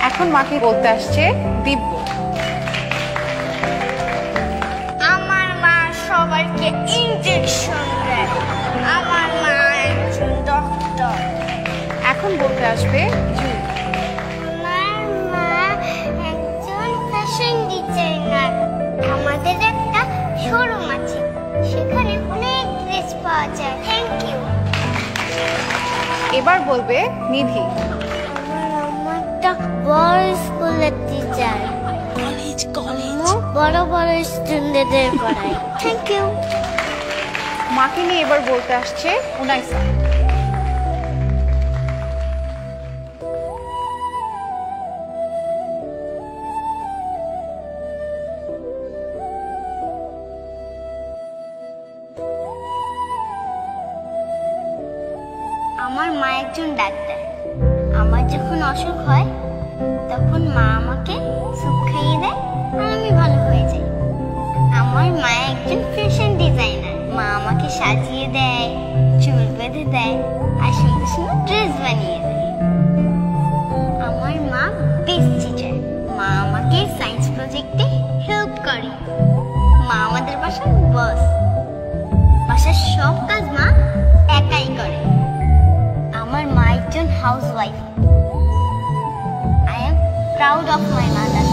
এখন মাকে বলতে আসছে দিব্য। আমার মা সবাইকে ইনজেকশন দেয়। আমার মা একজন ডক্টর। এখন বলতে আসবে জুই। আমার মা একজন ফ্যাশন ডিজাইনার। আমাদের একটা শোরুম আছে, সেখানে অনেক ড্রেস পাওয়া যায়। Thank you. এবার বলবে নিধি। আমার আম্মা একটা বড় স্কুলের টিচার। বড় বড় স্টুডেন্টদের পড়ায়। Thank you. মাকে নিয়ে এবার বলতে আসছে উনাইসা। আমার মা একজন ডাক্তার। আমার যখন অসুখ হয় তখন মা আমাকে স্যুপ খাইয়ে দেয় আর আমি ভালো হয়ে যাই। আমার মা একজন ফ্যাশন ডিজাইনার। মা আমাকে সাজিয়ে দেয়, চুল বেঁধে দেয় আর সুন্দর সুন্দর ড্রেস বানিয়ে দেয়। আমার মা বেস্ট টিচার। মা আমাকে সায়েন্স প্রজেক্টে হেল্প করে। মা আমাদের বাসার বস। বাসার সব কাজ মা একাই করে। আমার মা একজন housewife. I am proud of my mother.